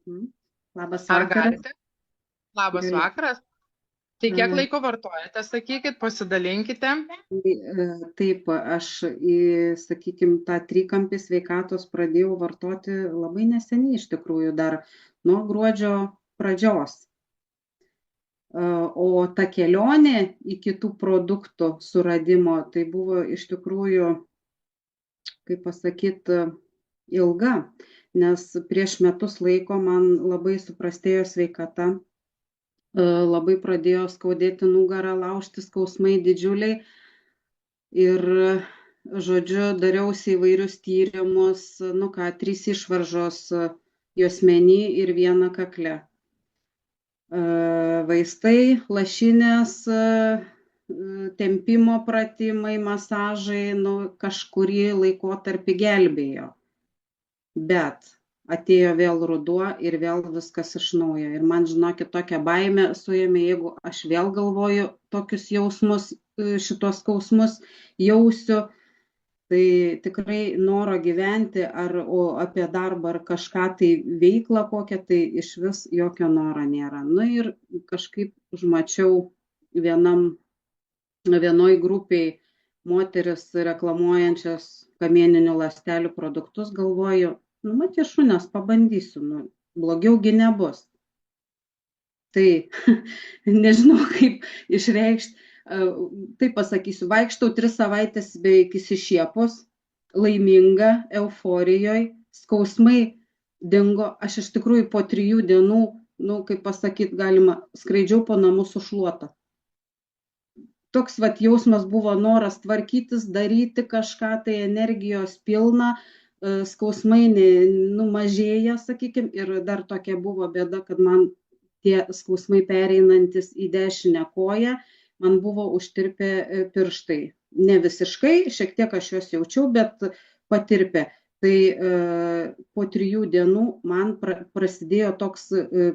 Mm. Labas Ar vakaras. galite? Labas Gali. vakaras. Tai kiek E, laiko vartojate, sakykit, pasidalinkite. Taip, aš, sakykime, tą trikampį sveikatos pradėjau vartoti labai neseniai, iš tikrųjų, dar nuo gruodžio pradžios. O ta kelionė iki tų produktų suradimo, tai buvo iš tikrųjų, kaip pasakyti, ilga, nes prieš metus laiko man labai suprastėjo sveikata, labai pradėjo skaudėti nugarą, laužti skausmai didžiuliai ir, žodžiu, dariausi įvairius tyrimus, nu ką, 3 išvaržos juosmeny ir 1 kakle. Vaistai, lašinės, tempimo pratimai, masažai, nu, kažkurį laikotarpį gelbėjo. Bet atėjo vėl ruduo ir vėl viskas iš naujo. Ir man, žinokit, tokia baimė suėmė, jeigu aš vėl galvoju tokius jausmus, šitos skausmus jausiu, tai tikrai noro gyventi o apie darbą ar kažką tai veiklą kokią, tai iš vis jokio noro nėra. Nu ir kažkaip užmačiau vienoj grupiai moteris reklamuojančias kamieninių ląstelių produktus, galvoju, nu matyt, šunės pabandysiu, nu, blogiaugi nebus. Tai nežinau, kaip išreikšti. Taip pasakysiu, vaikštau 3 savaitės beveik įsišiepus, laiminga, euforijoje, skausmai dingo. Aš iš tikrųjų po 3 dienų, nu, kaip pasakyti, galima, skraidžiau po namus sušluota. Toks vat jausmas buvo, noras tvarkytis, daryti kažką, tai energijos pilna, skausmai numažėja, sakykime, ir dar tokia buvo bėda, kad man tie skausmai pereinantis į dešinę koją, man buvo užtirpę pirštai. Ne visiškai, šiek tiek aš juos jaučiau, bet patirpę. Tai po 3 dienų man prasidėjo toks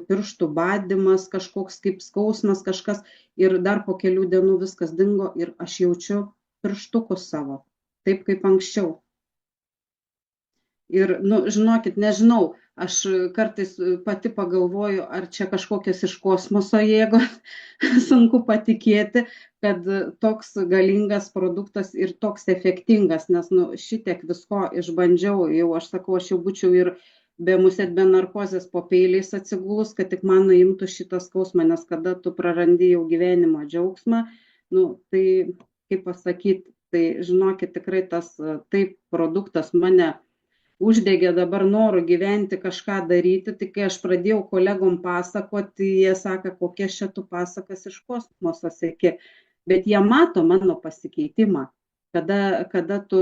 pirštų badymas, kažkoks kaip skausmas, kažkas, ir dar po kelių dienų viskas dingo ir aš jaučiu pirštukus savo, taip kaip anksčiau. Ir, nu, žinokit, nežinau, aš kartais pati pagalvoju, ar čia kažkokios iš kosmoso jėgos, sunku patikėti, kad toks galingas produktas ir toks efektingas, nes, nu, šitiek visko išbandžiau, jau aš sakau, aš jau būčiau ir be musėt, be narkozės po peiliais atsigulus, kad tik man nuimtų šitą skausmą, nes kada tu prarandi jau gyvenimo džiaugsmą, nu, tai, kaip pasakyti, tai žinokit, tikrai tas taip produktas mane uždegė dabar noru gyventi, kažką daryti, tai kai aš pradėjau kolegom pasakoti, jie sako, kokie šitų pasakas iš kosmoso seki, bet jie mato mano pasikeitimą, kada tu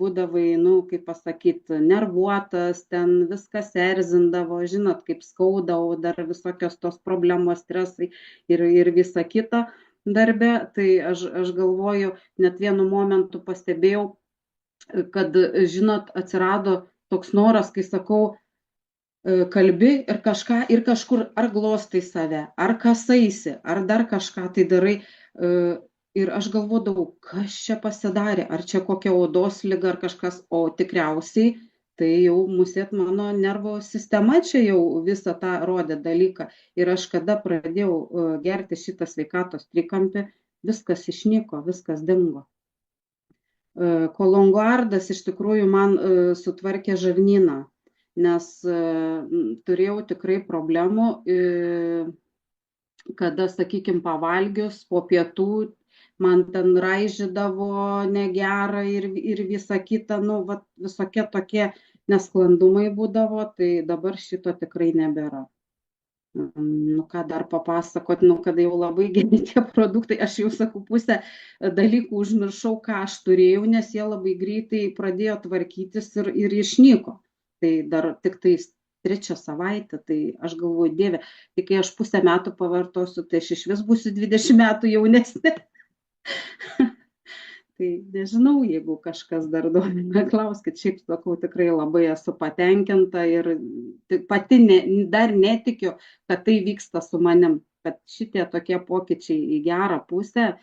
būdavai, nu, kaip pasakyti, nervuotas, ten viskas erzindavo, žinot, kaip skaudavo, dar visokios tos problemos, stresai ir visa kita darbe, tai aš galvoju, net vienu momentu pastebėjau, kad, žinot, atsirado toks noras, kai sakau, kalbi ir kažką ir kažkur ar glostai save, ar kasaisi, ar dar kažką tai darai. Ir aš galvodavau, kas čia pasidarė, ar čia kokia odos liga ar kažkas, o tikriausiai tai jau musėt mano nervo sistema čia jau visą tą rodė dalyką. Ir aš kada pradėjau gerti šitą sveikatos trikampį, viskas išnyko, viskas dingo. Kolonguardas iš tikrųjų man sutvarkė žarnyną, nes turėjau tikrai problemų, kada, sakykime, pavalgius po pietų man ten raižydavo negera ir visa kita, nu, va, visokie tokie nesklandumai būdavo, tai dabar šito tikrai nebėra. Nu ką dar papasakot, nu kada jau labai geri tie produktai, aš jau sakau, pusę dalykų užmiršau, ką aš turėjau, nes jie labai greitai pradėjo tvarkytis ir išnyko. Tai dar tik tais 3 savaitę, tai aš galvoju, Dieve, tai kai aš pusę metų pavartosiu, tai aš iš vis būsiu 20 metų jaunesnė. Tai nežinau, jeigu kažkas dar domina, klauskit, šiaip sakau, tikrai labai esu patenkinta ir pati dar netikiu, kad tai vyksta su manim, kad šitie tokie pokyčiai į gerą pusę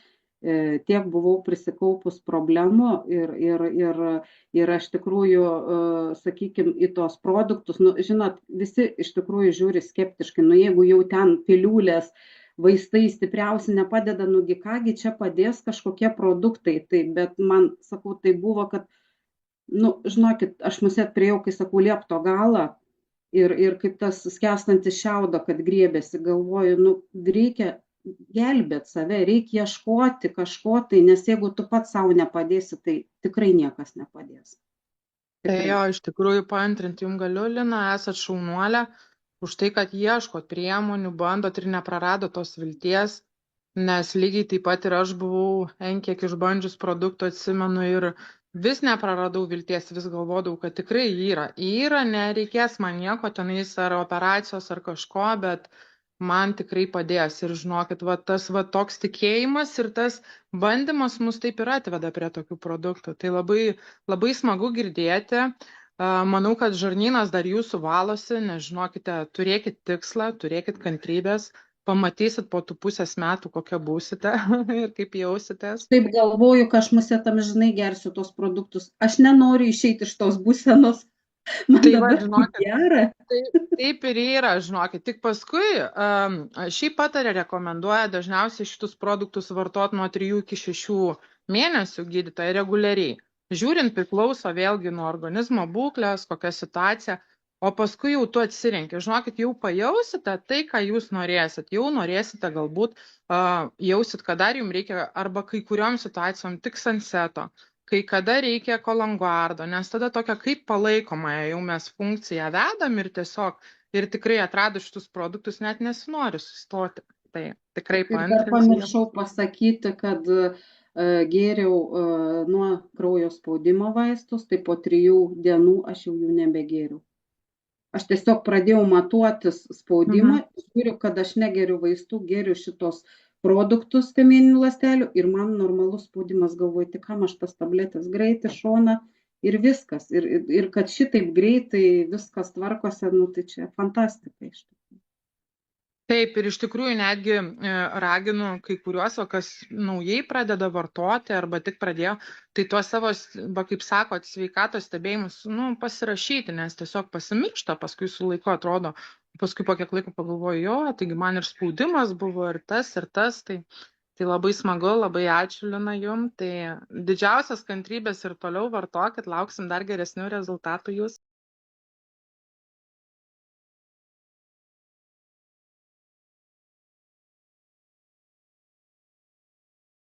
tiek buvau prisikaupus problemų ir aš tikrųjų, sakykime, į tos produktus, nu, žinot, visi iš tikrųjų žiūri skeptiškai, nu, jeigu jau ten piliulės, vaistai stipriausi nepadeda, nugi kągi čia padės kažkokie produktai, tai, bet man, sakau, tai buvo, kad, nu, žinokit, aš musėt priejau, kai sakau, liepto galą ir kaip tas skęstantis šiaudo, kad griebėsi, galvoju, nu, reikia gelbėt save, reikia ieškoti kažko tai, nes jeigu tu pats savo nepadėsi, tai tikrai niekas nepadės. Tai Tikrai. jo, iš tikrųjų paantrinti jums galiu, Lina, esat šaunuolė už tai, kad ieškot priemonių, bandot ir nepraradot tos vilties, nes lygiai taip pat ir aš buvau kiek išbandžius produktų, atsimenu, ir vis nepraradau vilties, vis galvodavau, kad tikrai yra, nereikės man nieko tenais ar operacijos ar kažko, bet man tikrai padės. Ir žinokit, va, tas va, toks tikėjimas ir tas bandymas mus taip ir atveda prie tokių produktų. Tai labai, labai smagu girdėti. Manau, kad žarnynas dar jūsų valosi, nes žinokite, turėkit tikslą, turėkit kantrybės, pamatysit po tų pusės metų, kokia būsite ir kaip jausitės. Taip galvoju, kad aš musėt amžinai gersiu tos produktus. Aš nenoriu išeiti iš tos būsenos. Man Tai dabar va, žinokit, gera. Taip ir yra, žinokit. Tik paskui šį patarę rekomenduoja dažniausiai šitus produktus vartoti nuo 3 iki 6 mėnesių gydytojai reguliariai. Žiūrint priklauso vėlgi nuo organizmo būklės, kokia situacija, o paskui jau tu atsirenki. Žinokit, jau pajausite tai, ką jūs norėsit. Jau norėsite galbūt, jausit, kad dar jums reikia arba kai kuriuom situacijom tik Sanseto, kai kada reikia kolonguardo, nes tada tokia kaip palaikomąją jau mes funkciją vedam ir tiesiog, ir tikrai atradus šitus produktus net nesinori sustoti. Tai tikrai Ir dar paantrinsiu. pamiršau pasakyti, kad gėriau nuo kraujo spaudimo vaistus, tai po 3 dienų aš jau jų nebegėriau. Aš tiesiog pradėjau matuotis spaudimą, žiūriu, kad aš negeriu vaistų, geriu šitos produktus kamieninių ląstelių ir man normalus spaudimas, galvoju, tik kam aš tas tabletės greitai šona ir viskas. Ir kad šitaip greitai viskas tvarkosi, nu, tai čia fantastika iš tikrųjų. Taip, ir iš tikrųjų netgi raginu kai kuriuos, kas naujai pradeda vartoti arba tik pradėjo, tai tuos savo, kaip sakot, sveikatos stebėjimus, nu, pasirašyti, nes tiesiog pasimiršta, paskui su laiku atrodo, paskui po kiek laiko pagalvoju, jo, taigi man ir spaudimas buvo ir tas, tai labai smagu, labai ačiū, Lina, jum, tai didžiausias kantrybės ir toliau vartokit, lauksim dar geresnių rezultatų jūs.